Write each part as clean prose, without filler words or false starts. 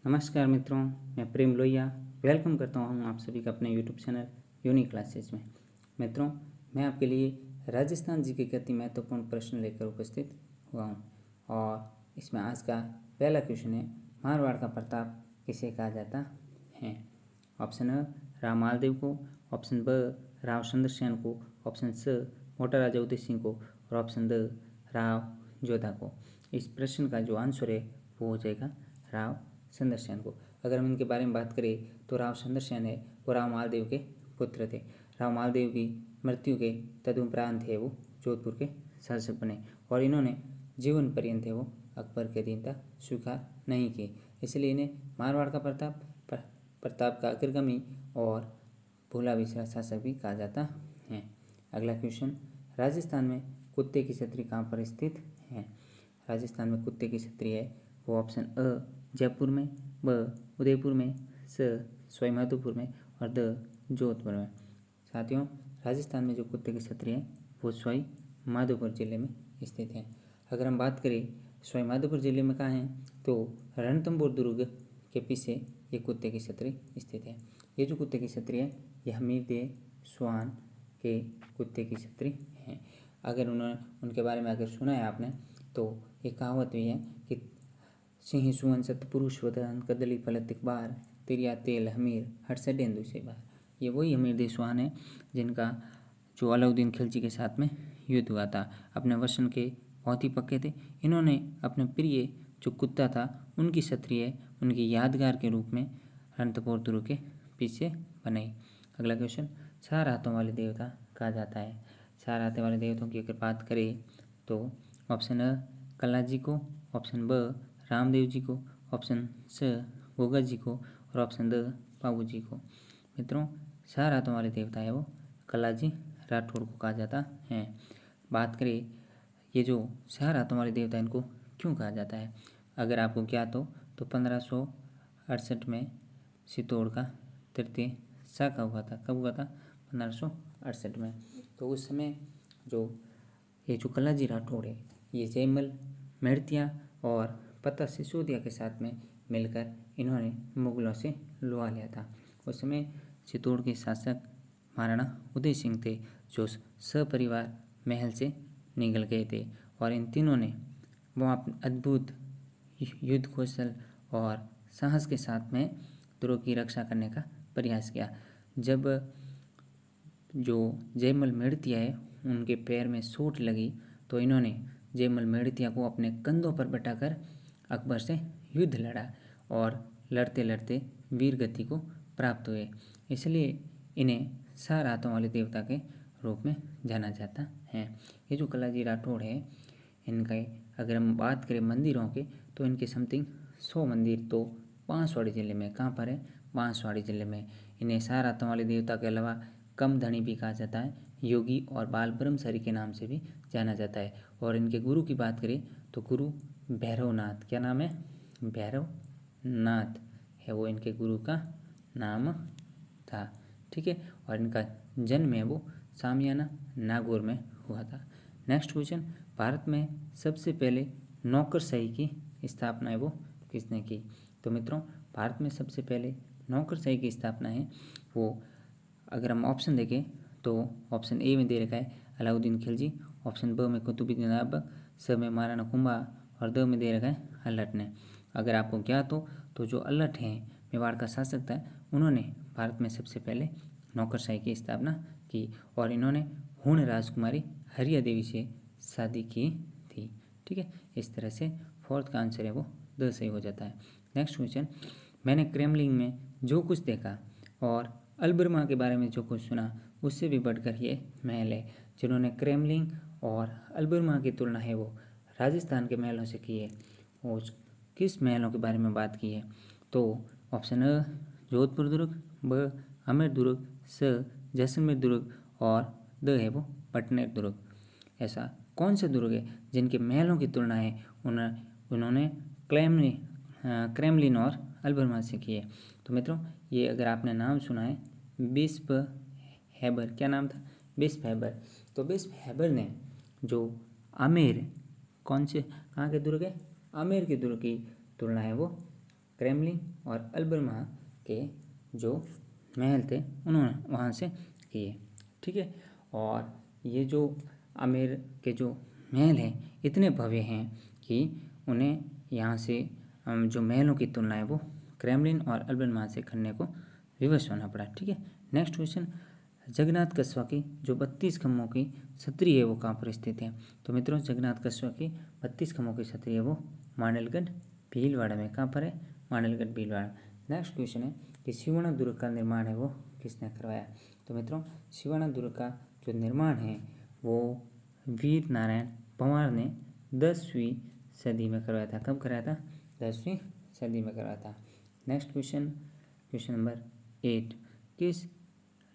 नमस्कार मित्रों, मैं प्रेम लोहिया वेलकम करता हूँ आप सभी का अपने यूट्यूब चैनल यूनिक क्लासेज में। मित्रों, मैं आपके लिए राजस्थान जीके के अति महत्वपूर्ण प्रश्न लेकर उपस्थित हुआ हूँ और इसमें आज का पहला क्वेश्चन है, मारवाड़ का प्रताप किसे कहा जाता है। ऑप्शन अ राव मालदेव को, ऑप्शन ब राव चंद्रसेन को, ऑप्शन स मोटा राजा उदय सिंह को और ऑप्शन द राव जोधा को। इस प्रश्न का जो आंसर है वो हो जाएगा राव चंद्रसेन को। अगर हम इनके बारे में बात करें तो राव चंद्रसेन है वो राव मालदेव के पुत्र थे। राव मालदेव की मृत्यु के तदुपरांत है वो जोधपुर के शासक बने और इन्होंने जीवन पर्यंत है वो अकबर के अधीनता स्वीकार नहीं की, इसलिए इन्हें मारवाड़ का प्रताप का अग्रगामी और भोला विश्रा शासक भी कहा जाता है। अगला क्वेश्चन, राजस्थान में कुत्ते की छतरी कहाँ पर स्थित है। राजस्थान में कुत्ते की छतरी है वो ऑप्शन अ जयपुर में, ब उदयपुर में, स सवाईमाधोपुर में और द जोधपुर में। साथियों, राजस्थान में जो कुत्ते की छतरी है वो सवाईमाधोपुर जिले में स्थित है। अगर हम बात करें सवाईमाधोपुर जिले में कहाँ है तो रणथंभौर दुर्ग के पीछे ये कुत्ते की छतरी स्थित है। ये जो कुत्ते की छतरी है ये हमीरदेव स्वान के कुत्ते की छतरी है। अगर उनके बारे में अगर सुना है आपने तो ये कहावत भी है कि सिंह सुवन सतपुरुष वदन कदली फलत बार तिरिया तेल हमीर हट से डेंदु से बार। ये वही हमीरदेव स्वान है जिनका जो अलाउद्दीन खिलजी के साथ में युद्ध हुआ था। अपने वचन के बहुत ही पक्के थे। इन्होंने अपने प्रिय जो कुत्ता था उनकी छतरी है उनकी यादगार के रूप में रणथंभौर दुर्ग के पीछे बनाई। अगला क्वेश्चन, चार हाथों वाले देवता कहा जाता है। चार हाथों वाले देवताओं की अगर बात करें तो ऑप्शन अ कल्लाजी को, ऑप्शन ब रामदेव जी को, ऑप्शन स गोगा जी को और ऑप्शन द बाबू जी को। मित्रों, चार हाथों वाले देवता है वो कल्लाजी राठौड़ को कहा जाता है। बात करें ये जो चार हाथों वाले देवता इनको क्यों कहा जाता है, अगर आपको ज्ञात हो तो 1568 में चित्तौड़ का तृतीय शाखा हुआ था। कब हुआ था? 1568 में। तो उस समय जो ये जो कल्लाजी राठौड़ है ये जयमल मेड़तिया और पता सिसोदिया के साथ में मिलकर इन्होंने मुगलों से लुआ लिया था। उस समय चित्तौड़ के शासक महाराणा उदय सिंह थे जो सपरिवार महल से निकल गए थे और इन तीनों ने वहाँ अद्भुत युद्ध कौशल और साहस के साथ में दुर्ग की रक्षा करने का प्रयास किया। जब जो जयमल मेड़तिया है उनके पैर में चोट लगी तो इन्होंने जयमल मेड़तिया को अपने कंधों पर बैठाकर अकबर से युद्ध लड़ा और लड़ते लड़ते वीर गति को प्राप्त हुए, इसलिए इन्हें चार हाथों वाले देवता के रूप में जाना जाता है। ये जो कल्लाजी राठौड़ है इनके अगर हम बात करें मंदिरों के तो इनके समथिंग 100 मंदिर तो बांसवाड़ी जिले में, कहाँ पर है? बांसवाड़ी जिले में। इन्हें चार हाथों वाले देवता के अलावा कम धनी भी कहा जाता है, योगी और बाल ब्रह्मचारी के नाम से भी जाना जाता है। और इनके गुरु की बात करें तो गुरु भैरवनाथ, क्या नाम है? भैरवनाथ है वो इनके गुरु का नाम था। ठीक है, और इनका जन्म है वो सामियाना नागौर में हुआ था। नेक्स्ट क्वेश्चन, भारत में सबसे पहले नौकरशाही की स्थापना है वो किसने की। तो मित्रों, भारत में सबसे पहले नौकरशाही की स्थापना है वो अगर हम ऑप्शन देखें तो ऑप्शन ए में दे रखा है अलाउद्दीन खिलजी, ऑप्शन ब में कुतुबुद्दीन ऐबक, स में महाराणा कुंभा और द में दे रखा है अल्लट ने। अगर आपको ज्ञात हो तो जो अल्लट हैं मेवाड़ का शासक था उन्होंने भारत में सबसे पहले नौकरशाही की स्थापना की और इन्होंने हूण राजकुमारी हरिया देवी से शादी की थी। ठीक है, इस तरह से फोर्थ का आंसर है वो द सही हो जाता है। नेक्स्ट क्वेश्चन, मैंने क्रेमलिन में जो कुछ देखा और अलबर्मा के बारे में जो कुछ सुना उससे भी बढ़कर ये महल है। जिन्होंने क्रेमलिन और अलबर्मा की तुलना है वो राजस्थान के महलों से की है। और किस महलों के बारे में बात की है तो ऑप्शन अ जोधपुर दुर्ग, ब आमेर दुर्ग, स जैसलमेर दुर्ग और द है वो पटनेर दुर्ग। ऐसा कौन से दुर्ग है जिनके महलों की तुलना है उन्होंने क्रेमलिन और अलबर्मा से की है। तो मित्रों, ये अगर आपने नाम सुना है बिस्प हैबर, क्या नाम था? बिस्प हैबर। तो बिस्प हैबर ने जो आमेर, कौन से कहाँ के दुर्ग है? आमेर के दुर्ग की तुलना है वो क्रेमलिन और अल्बर्मा के जो महल थे उन्होंने वहाँ से किए। ठीक है, और ये जो आमेर के जो महल हैं इतने भव्य हैं कि उन्हें यहाँ से जो महलों की तुलना है वो क्रेमलिन और अल्बर्मा से करने को विवश होना पड़ा। ठीक है, नेक्स्ट क्वेश्चन, जगन्नाथ कस्बा की जो 32 खम्भों की छतरी है वो कहाँ पर स्थित है? तो मित्रों जगन्नाथ कस्बा की 32 खम्भों की छतरी है वो मांडलगढ़ भीलवाड़ा में। कहाँ पर है? मांडलगढ़ भीलवाड़ा। नेक्स्ट क्वेश्चन है कि शिवण दुर्ग का निर्माण है वो किसने करवाया? तो मित्रों शिवण दुर्ग का जो निर्माण है वो वीर नारायण पंवार ने 10वीं सदी में करवाया था। कब कराया था? 10वीं सदी में करवाया था। नेक्स्ट क्वेश्चन, क्वेश्चन नंबर 8, किस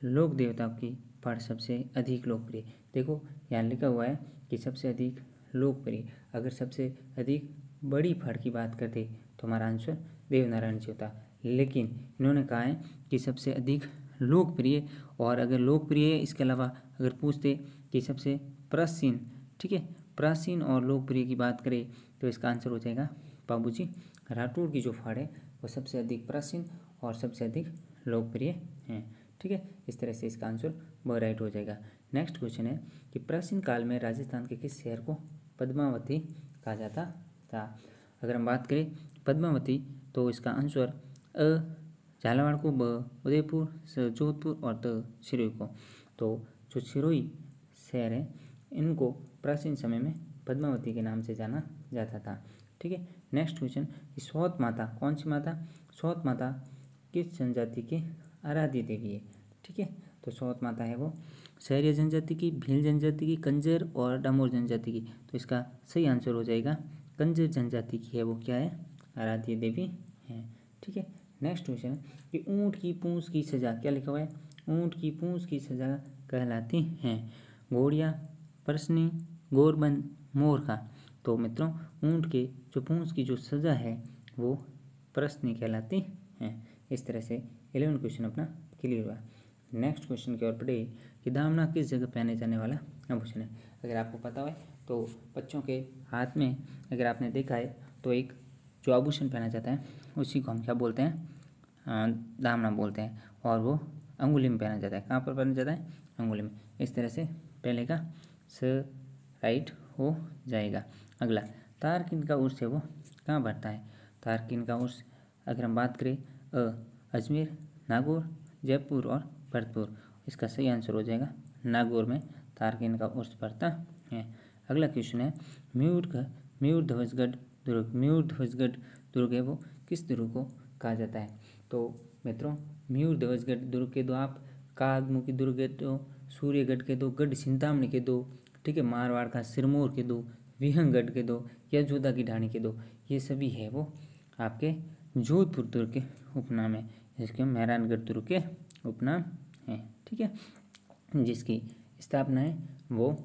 लोक देवता की पाठ सबसे अधिक लोकप्रिय? देखो यहाँ लिखा हुआ है कि सबसे अधिक लोकप्रिय, अगर सबसे अधिक बड़ी फाड़ की बात करते तो हमारा आंसर देवनारायण जी होता, लेकिन इन्होंने कहा है कि सबसे अधिक लोकप्रिय, और अगर लोकप्रिय इसके अलावा अगर पूछते कि सबसे प्राचीन, ठीक है, प्राचीन और लोकप्रिय की बात करें तो इसका आंसर हो जाएगा बाबूजी राठौड़ की जो फाड़ है वो सबसे अधिक प्राचीन और सबसे अधिक लोकप्रिय हैं। ठीक है, इस तरह से इसका आंसर ब राइट हो जाएगा। नेक्स्ट क्वेश्चन है कि प्राचीन काल में राजस्थान के किस शहर को पद्मावती कहा जाता था? अगर हम बात करें पद्मावती तो इसका आंसर अ झालावाड़ को, ब उदयपुर, स जोधपुर और त सिरोही को। तो जो सिरोही शहर है इनको प्राचीन समय में पद्मावती के नाम से जाना जाता था। ठीक है, नेक्स्ट क्वेश्चन, सौत माता कौन सी माता? सौत माता किस जनजाति की आराध्य देवी है? ठीक है, तो सौत माता है वो शहरिया जनजाति की, भील जनजाति की, कंजर और डामोर जनजाति की। तो इसका सही आंसर हो जाएगा कंजर जनजाति की है वो क्या है? आराध्य देवी है। ठीक है, नेक्स्ट क्वेश्चन कि ऊँट की पूंछ की सजा, क्या लिखा हुआ है? ऊँट की पूंछ की सजा कहलाती हैं घोड़िया, परसनी, गोरबंद, मोरखा। तो मित्रों ऊँट के जो पूंछ की जो सजा है वो प्रश्नी कहलाती हैं। इस तरह से 11 क्वेश्चन अपना क्लियर हुआ। नेक्स्ट क्वेश्चन की ओर पढ़े कि दामना किस जगह पहने जाने वाला आभूषण है? अगर आपको पता है तो बच्चों के हाथ में अगर आपने देखा है तो एक जो आभूषण पहना जाता है उसी को हम क्या बोलते हैं? दामना बोलते हैं, और वो अंगुली में पहना जाता है। कहाँ पर पहना जाता है? अंगुली में। इस तरह से पहले का स राइट हो जाएगा। अगला, तारकिन का उर्स है वो कहाँ बढ़ता है? तारकिन का उर्स अगर हम बात करें अजमेर, नागौर, जयपुर और भरतपुर। इसका सही आंसर हो जाएगा नागौर में तारकिन का उर्स बढ़ता है। अगला क्वेश्चन है मयूर ध्वजगढ़ दुर्ग, मयूर ध्वजगढ़ दुर्ग है वो किस दुर्ग को कहा जाता है? तो मित्रों मयूर ध्वजगढ़ दुर्ग के दो आप कागमुखी दुर्ग के दो, सूर्यगढ़ के दो, गढ़ चिंतामणि के दो, ठीक है, मारवाड़ का सिरमौर के दो, विहंगगढ़ के दो या जोधा की ढाणी के दो, ये सभी है वो आपके जोधपुर दुर्ग के उपनाम है, जिसके मेहरानगढ़ दुर्ग के उपनाम हैं। ठीक है, जिसकी स्थापना है वो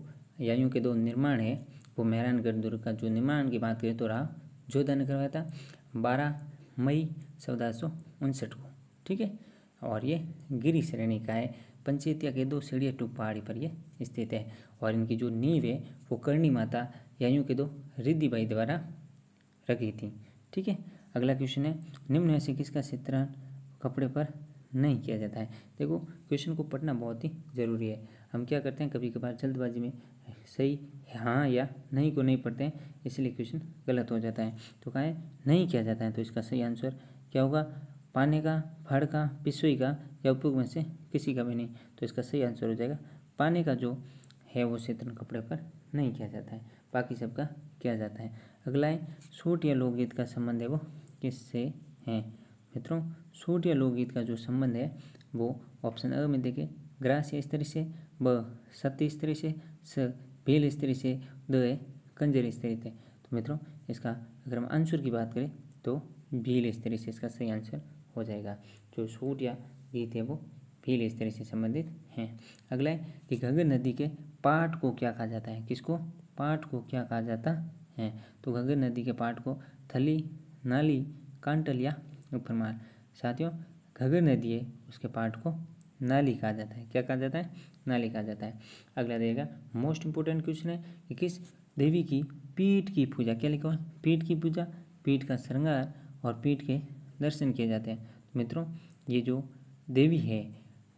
या यूँ के दो निर्माण है वो मेहरानगढ़ दुर्ग का जो निर्माण की बात करें तो राव जोधा ने करवाया था 12 मई 1459 को। ठीक है, और ये गिरी श्रेणी का है, पंचेतिया के 2 सीढ़िया टूक पहाड़ी पर ये स्थित है, और इनकी जो नींव है वो करणी माता या यूँ के दो रिद्धिबाई द्वारा रखी थी। ठीक है, अगला क्वेश्चन है निम्न में से किसका चित्रण कपड़े पर नहीं किया जाता है? देखो क्वेश्चन को पढ़ना बहुत ही ज़रूरी है। हम क्या करते हैं कभी कभार जल्दबाजी में सही हाँ या नहीं को नहीं पढ़ते हैं, इसलिए क्वेश्चन गलत हो जाता है। तो कहा है नहीं किया जाता है, तो इसका सही आंसर क्या होगा? पाने का, फड़ का, पिसोई का या उपयोग में से किसी का भी नहीं। तो इसका सही आंसर हो जाएगा पाने का जो है वो चित्रण कपड़े पर नहीं किया जाता है, बाकी सबका किया जाता है। अगला है सूट या लोकगीत का संबंध है वो किससे है? मित्रों सूट या लोकगीत का जो संबंध है वो ऑप्शन अ में देखें ग्रास्य स्त्री से, ब सती स्त्री से, स भील स्त्री से, द है कंजर स्त्री से। तो मित्रों इसका अगर हम आंसर की बात करें तो भील स्त्री से इसका सही आंसर हो जाएगा। जो सूट या गीत है वो भील स्त्री से संबंधित हैं। अगला है कि घग्गर नदी के पाट को क्या कहा जाता है? किसको? पाट को क्या कहा जाता है? तो घग्गर नदी के पाट को थली, नाली, कांटल या उपरमाल। साथियों घग्गर नदी है उसके पाट को नाली कहा जाता है। क्या कहा जाता है? नाली कहा जाता है। अगला रहेगा मोस्ट इंपोर्टेंट क्वेश्चन है कि किस देवी की पीठ की पूजा, क्या लिखा हुआ है? पीठ की पूजा, पीठ का श्रृंगार और पीठ के दर्शन किए जाते हैं। मित्रों, ये जो देवी है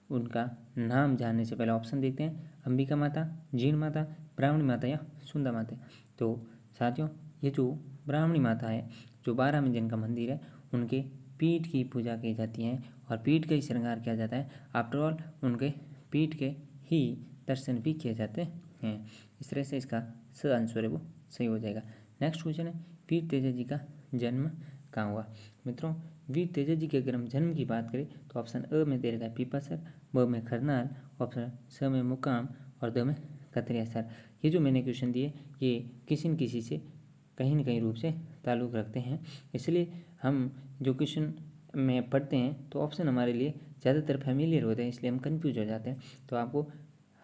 उनका नाम जानने से पहले ऑप्शन देखते हैं, अंबिका माता, जीण माता, ब्राह्मणी माता या सुंदर माता। तो साथियों, ये जो ब्राह्मणी माता है, जो 12 में जिनका मंदिर है, उनके पीठ की पूजा की जाती है और पीठ का ही श्रृंगार किया जाता है। आफ्टर ऑल उनके पीठ के ही दर्शन भी किए जाते हैं। इस तरह से इसका स आंसर है वो सही हो जाएगा। नेक्स्ट क्वेश्चन है, वीर तेजा जी का जन्म कहाँ हुआ। मित्रों, वीर तेजा जी के अगर हम जन्म की बात करें तो ऑप्शन अ में दे रखा है पीपासर, ब में खरनाल, ऑप्शन स में मुकाम और द में कतरियासर। ये जो मैंने क्वेश्चन दिए ये किसी न किसी से कहीं न कहीं रूप से ताल्लुक़ रखते हैं, इसलिए हम जो क्वेश्चन में पढ़ते हैं तो ऑप्शन हमारे लिए ज़्यादातर फैमिलियर होते हैं, इसलिए हम कंफ्यूज हो जाते हैं। तो आपको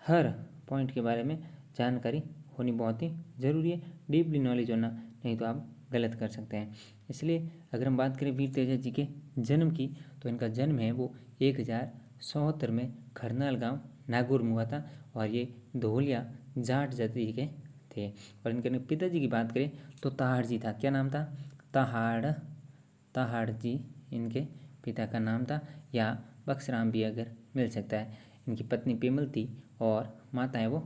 हर पॉइंट के बारे में जानकारी होनी बहुत ही ज़रूरी है, डीपली नॉलेज होना, नहीं तो आप गलत कर सकते हैं। इसलिए अगर हम बात करें वीर तेजा जी के जन्म की, तो इनका जन्म है वो 1077 में खरनाल गांव नागौर में हुआ था और ये धोलिया जाट जाति के थे। और इनके पिताजी की बात करें तो ताहाड़ जी था। क्या नाम था? ताहाड़ जी इनके पिता का नाम था, या बक्सराम भी अगर मिल सकता है। इनकी पत्नी पेमल थी और माता है वो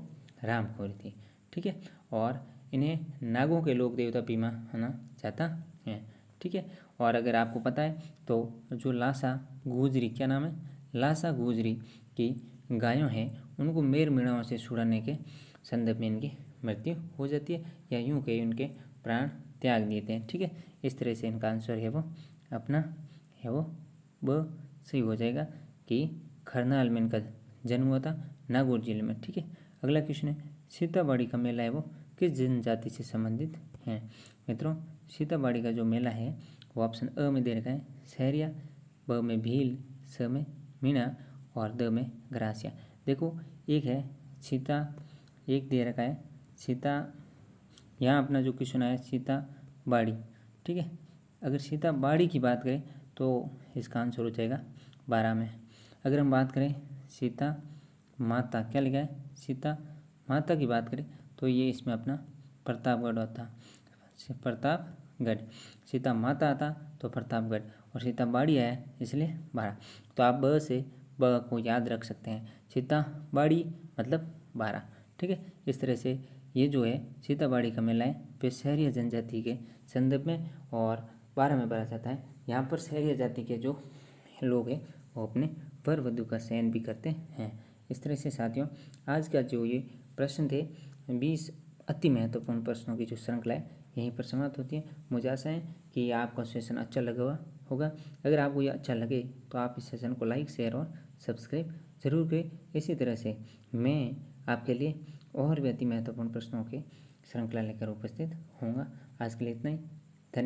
रामखोरी थी। ठीक है, और इन्हें नागों के लोक देवता भी माना जाता है। ठीक है, और अगर आपको पता है तो जो लासा गुजरी, क्या नाम है? लासा गुजरी की गायों हैं उनको मेर मेढ़ाओं से छुड़ाने के संदर्भ में इनकी मृत्यु हो जाती है, या यूं कहीं उनके प्राण त्याग देते हैं। ठीक है, इस तरह से इनका आंसर है वो अपना है वो ब सही हो जाएगा कि खरनाल में इनका जन्म हुआ था, नागौर जिले में। ठीक है, अगला क्वेश्चन है, सीताबाड़ी का मेला है वो किस जनजाति से संबंधित है। मित्रों, सीताबाड़ी का जो मेला है वो ऑप्शन अ में दे रखा है सहरिया, ब में भील, स में मीणा और द में ग्रासिया। देखो, एक है सीता, एक दे रखा है सीता, यहाँ अपना जो क्वेश्चन आया सीताबाड़ी। ठीक है, अगर सीताबाड़ी की बात करें तो इसका आंसर हो जाएगा 12 में। अगर हम बात करें सीता माता, क्या लिखा है? सीता माता की बात करें तो ये इसमें अपना प्रतापगढ़ होता, प्रतापगढ़। सीता माता आता तो प्रतापगढ़, और सीताबाड़ी आया इसलिए 12। तो आप ब से ब को याद रख सकते हैं, सीताबाड़ी मतलब 12। ठीक है, इस तरह से ये जो है सीताबाड़ी का मेला है वे सहरिया जनजाति के संदर्भ में और 12 में भरा जाता है। यहाँ पर सहरिया जाति के जो लोग हैं वो अपने वर वधू का चयन भी करते हैं। इस तरह से साथियों, आज का जो ये प्रश्न थे 20 अति महत्वपूर्ण प्रश्नों की जो श्रृंखला है यहीं पर समाप्त होती है। मुझे आशा है कि आपका सेशन अच्छा लगा होगा। अगर आपको ये अच्छा लगे तो आप इस सेशन को लाइक, शेयर और सब्सक्राइब जरूर करें। इसी तरह से मैं आपके लिए और भी अति महत्वपूर्ण प्रश्नों के श्रृंखला लेकर उपस्थित होऊंगा। आज के लिए इतना ही।